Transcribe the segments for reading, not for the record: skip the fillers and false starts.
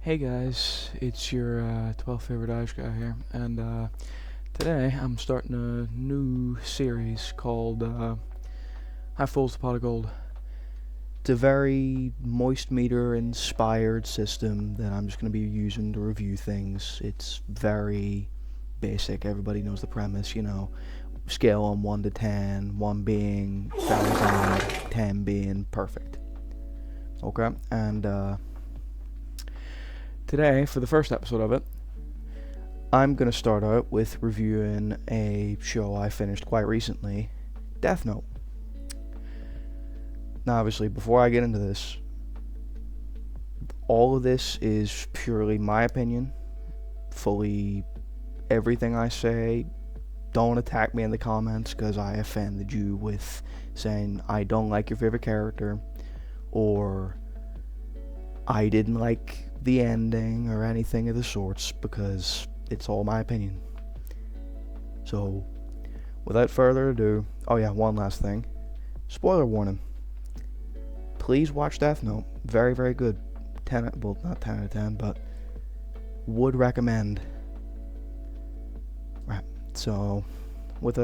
Hey guys, it's your 12th favorite Irish guy here, and today I'm starting a new series called Half Full's the Pot of Gold. It's a very moist meter inspired system that I'm just going to be using to review things. It's very basic, everybody knows the premise, scale on 1 to 10, 1 being very bad, 10 being perfect. Okay, and today, for the first episode of it, I'm going to start out with reviewing a show I finished quite recently, Death Note. Now, obviously, before I get into this, all of this is purely my opinion. Fully everything I say, don't attack me in the comments because I offended you with saying I don't like your favorite character, or I didn't like the ending, or anything of the sorts, because it's all my opinion. So, without further ado, oh yeah, one last thing. Spoiler warning. Please watch Death Note. Very, very good. Not 10 out of 10, but would recommend. Right, so, let's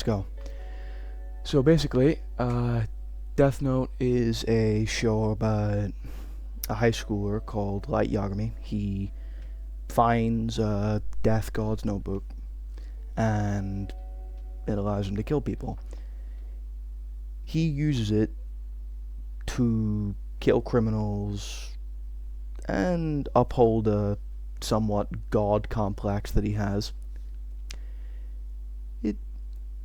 go. So basically, Death Note is a show about a high schooler called Light Yagami. He finds a death god's notebook, and it allows him to kill people. He uses it to kill criminals and uphold a somewhat god complex that he has. It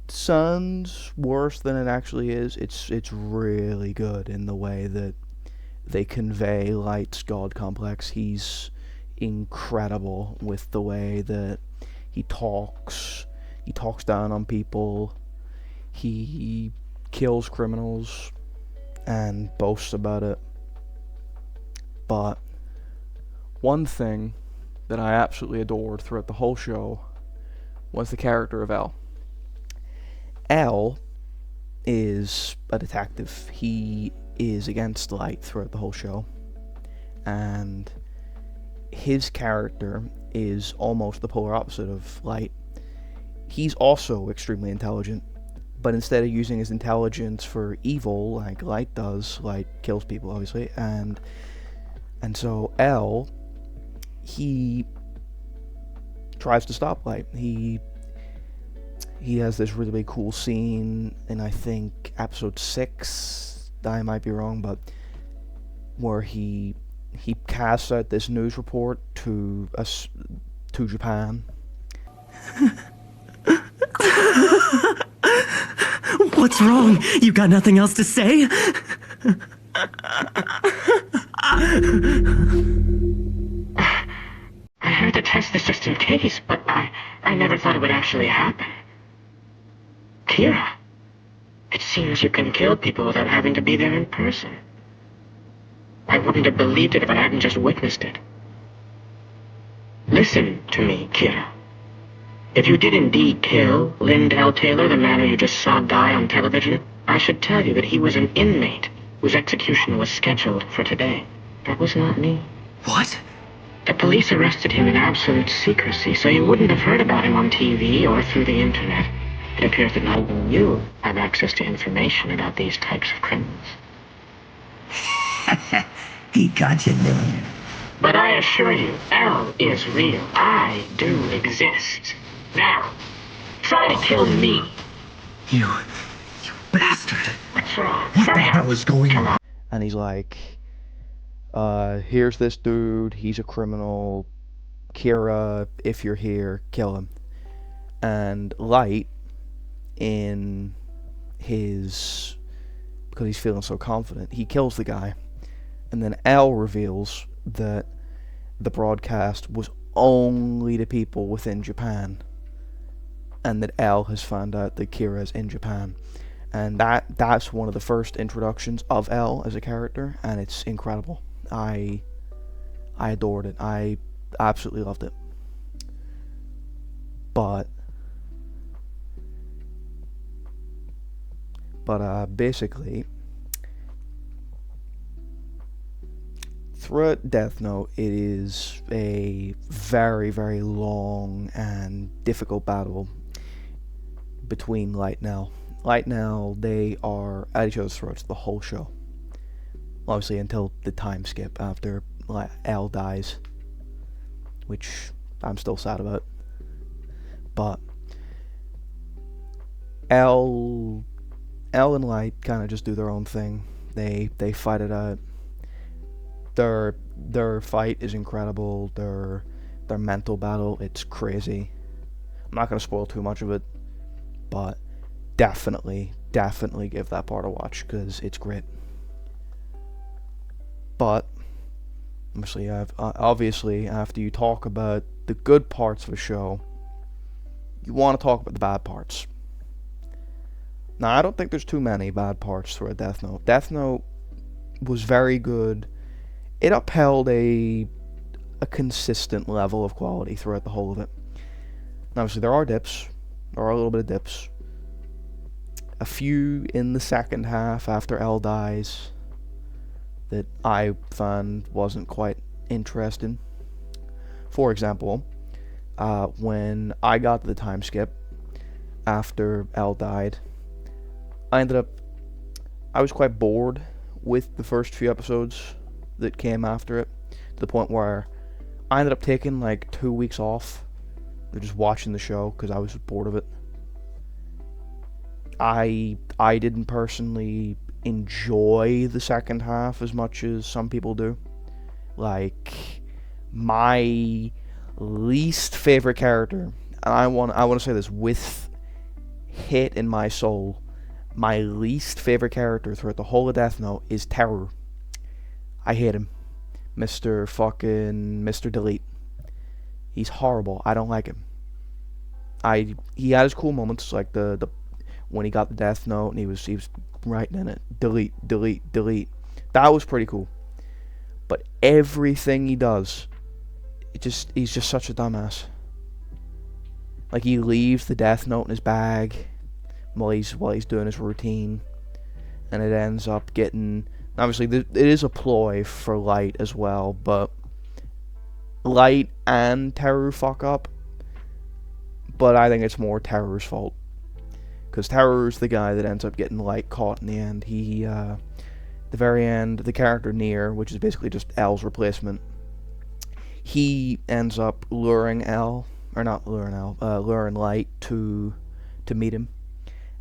sounds worse than it actually is. It's really good in the way that they convey Light's god complex. He's incredible with the way that he talks. He talks down on people. He kills criminals and boasts about it. But one thing that I absolutely adored throughout the whole show was the character of L. L is a detective. He is against Light throughout the whole show, and his character is almost the polar opposite of Light. He's also extremely intelligent, but instead of using his intelligence for evil like Light does, Light kills people obviously, and so L, he tries to stop Light. He has this really cool scene in, I think, episode 6, I might be wrong, but where he casts out this news report to Japan. What's wrong? You got nothing else to say? I had to test this just in case, but I never thought it would actually happen. Kira, it seems you can kill people without having to be there in person. I wouldn't have believed it if I hadn't just witnessed it. Listen to me, Kira. If you did indeed kill Lindell Taylor, the man who you just saw die on television, I should tell you that he was an inmate whose execution was scheduled for today. That was not me. What? The police arrested him in absolute secrecy, so you wouldn't have heard about him on TV or through the internet. It appears that not even you have access to information about these types of criminals. He got you there. But I assure you, L is real. I do exist. Now, try to kill me. You bastard. What's wrong? What the hell is going on? And he's like, here's this dude, he's a criminal. Kira, if you're here, kill him. And Light, in his, because he's feeling so confident, he kills the guy. And then L reveals that the broadcast was only to people within Japan, and that L has found out that Kira's in Japan. And that's one of the first introductions of L as a character, and it's incredible. I adored it. I absolutely loved it. But basically, throughout Death Note, it is a very, very long and difficult battle between Light and L. Light and L, they are at each other's throats the whole show. Obviously, until the time skip after L dies, which I'm still sad about. But L and Light kind of just do their own thing. They fight it out. Their fight is incredible. Their mental battle, it's crazy. I'm not gonna spoil too much of it, but definitely give that part a watch because it's great. But obviously, after you talk about the good parts of a show, you want to talk about the bad parts. Now, I don't think there's too many bad parts for a Death Note. Death Note was very good. It upheld a consistent level of quality throughout the whole of it. Now, obviously, there are dips. There are a little bit of dips. A few in the second half after L dies that I found wasn't quite interesting. For example, when I got to the time skip after L died, I was quite bored with the first few episodes that came after it, to the point where I ended up taking like 2 weeks off. They're just watching the show because I was bored of it. I didn't personally enjoy the second half as much as some people do. Like, my least favorite character, and I want to say this with hit in my soul, my least favorite character throughout the whole of Death Note is Teru. I hate him. Mr. Delete. He's horrible. I don't like him. He had his cool moments, like the when he got the Death Note and he was writing in it, delete. That was pretty cool. But everything he does, he's just such a dumbass. Like, he leaves the Death Note in his bag while he's doing his routine, and it ends up getting, obviously it is a ploy for Light as well, but Light and Teru fuck up, but I think it's more Teru's fault, because Teru's the guy that ends up getting Light caught in the end. The very end, the character Nier, which is basically just L's replacement, he ends up luring Light to meet him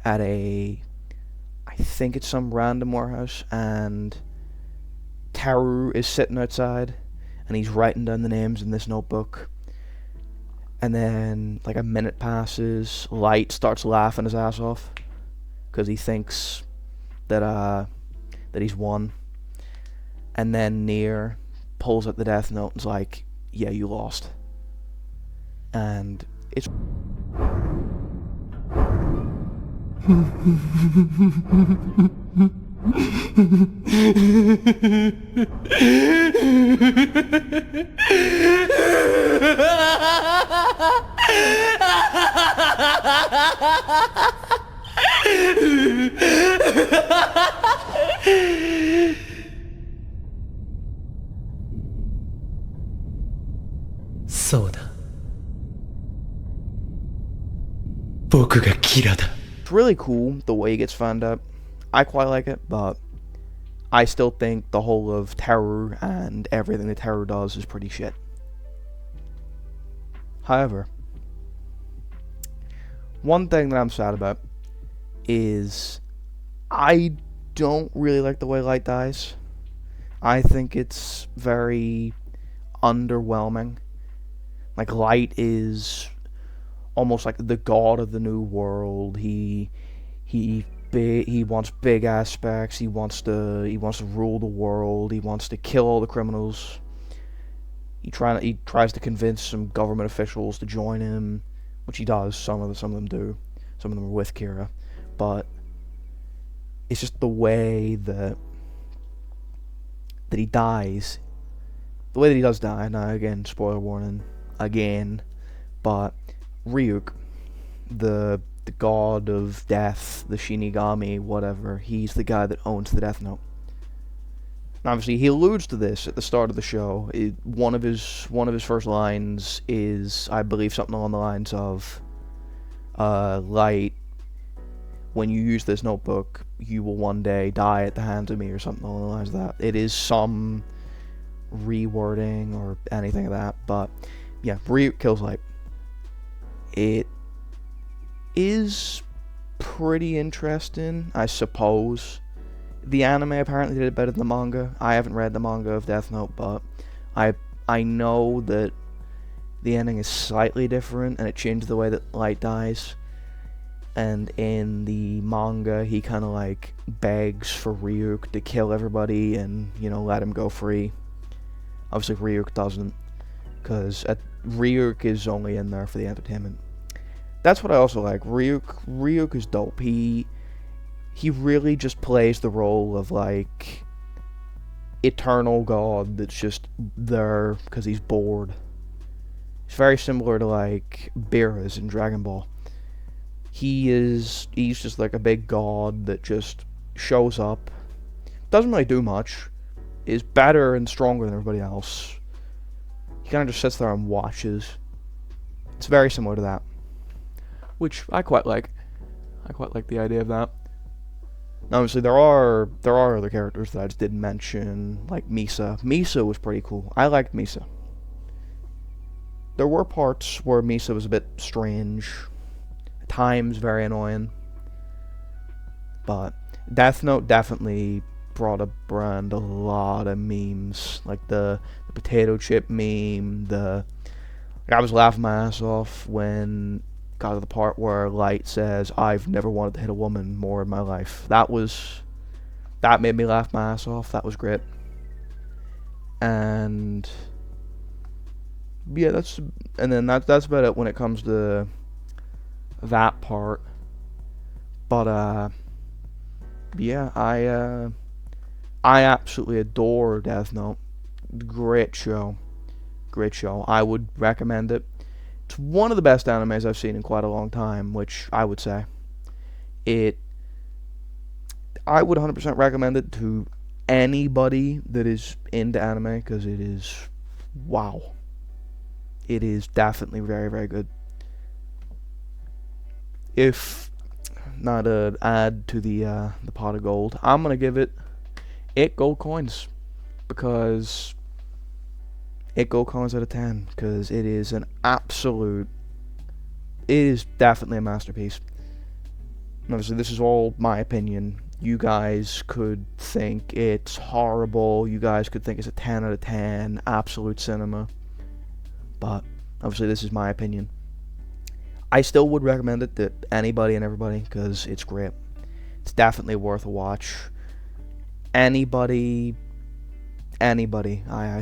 at I think it's some random warehouse, and Teru is sitting outside, and he's writing down the names in this notebook, and then, like, a minute passes, Light starts laughing his ass off, because he thinks that he's won, and then Nier pulls out the Death Note and's like, yeah, you lost. And it'sそうだ。僕がキラだ。 It's really cool the way he gets found out. I quite like it, but I still think the whole of Teru and everything that Teru does is pretty shit. However, one thing that I'm sad about is I don't really like the way Light dies. I think it's very underwhelming. Like, Light is almost like the god of the new world. He wants big aspects. He wants to rule the world. He wants to kill all the criminals. He tries to convince some government officials to join him, which he does. Some of them do. Some of them are with Kira, but it's just the way that he dies. The way that he does die. Now, again, spoiler warning again, but Ryuk, the god of death, the Shinigami, whatever, he's the guy that owns the Death Note. Obviously, he alludes to this at the start of the show. One of his first lines is, I believe, something along the lines of, "Light, when you use this notebook, you will one day die at the hands of me," or something along the lines of that. It is some rewording or anything of that, but yeah, Ryuk kills Light. It is pretty interesting, I suppose. The anime apparently did it better than the manga. I haven't read the manga of Death Note, but I know that the ending is slightly different, and it changed the way that Light dies. And in the manga, he kind of like begs for Ryuk to kill everybody and, you know, let him go free. Obviously, Ryuk doesn't, because Ryuk is only in there for the entertainment. That's what I also like. Ryuk is dope. He really just plays the role of like eternal god that's just there because he's bored. It's very similar to like Beerus in Dragon Ball. He's just like a big god that just shows up, doesn't really do much, is better and stronger than everybody else. He kind of just sits there and watches. It's very similar to that, which I quite like. I quite like the idea of that. Now, obviously, there are other characters that I just didn't mention, like Misa. Misa was pretty cool. I liked Misa. There were parts where Misa was a bit strange, at times very annoying, but Death Note definitely brought a lot of memes, like the potato chip meme. I was laughing my ass off when got to the part where Light says, "I've never wanted to hit a woman more in my life." That made me laugh my ass off. That was great. And yeah, that's about it when it comes to that part. But yeah, I absolutely adore Death Note. Great show. Great show. I would recommend it. It's one of the best animes I've seen in quite a long time, which I would say. I would 100% recommend it to anybody that is into anime, because it is, wow. It is definitely very, very good. If not to add to the pot of gold, I'm gonna give it 8 gold coins, because 8 gold coins out of 10, because it is it is definitely a masterpiece. And obviously, this is all my opinion. You guys could think it's horrible. You guys could think it's a 10 out of 10, absolute cinema. But obviously, this is my opinion. I still would recommend it to anybody and everybody, because it's great. It's definitely worth a watch. Anybody, I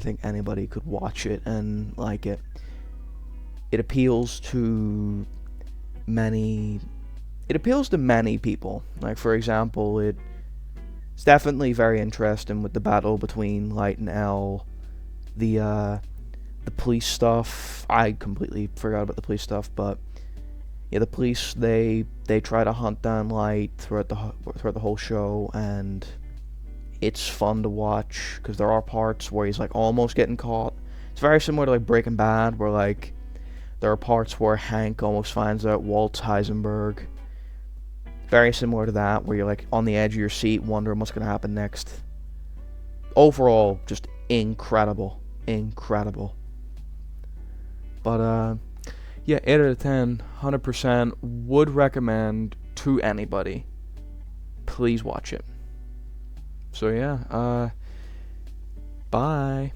think anybody could watch it and like it. It appeals to many people. Like, for example, it's definitely very interesting with the battle between Light and L. The police stuff, I completely forgot about the police stuff, but yeah, the police, they try to hunt down Light throughout the whole show, and it's fun to watch because there are parts where he's like almost getting caught. It's very similar to like Breaking Bad, where like there are parts where Hank almost finds out Walt's Heisenberg. Very similar to that, where you're like on the edge of your seat wondering what's going to happen next. Overall, just incredible. But yeah, 8 out of 10, 100% would recommend to anybody. Please watch it. So yeah, bye.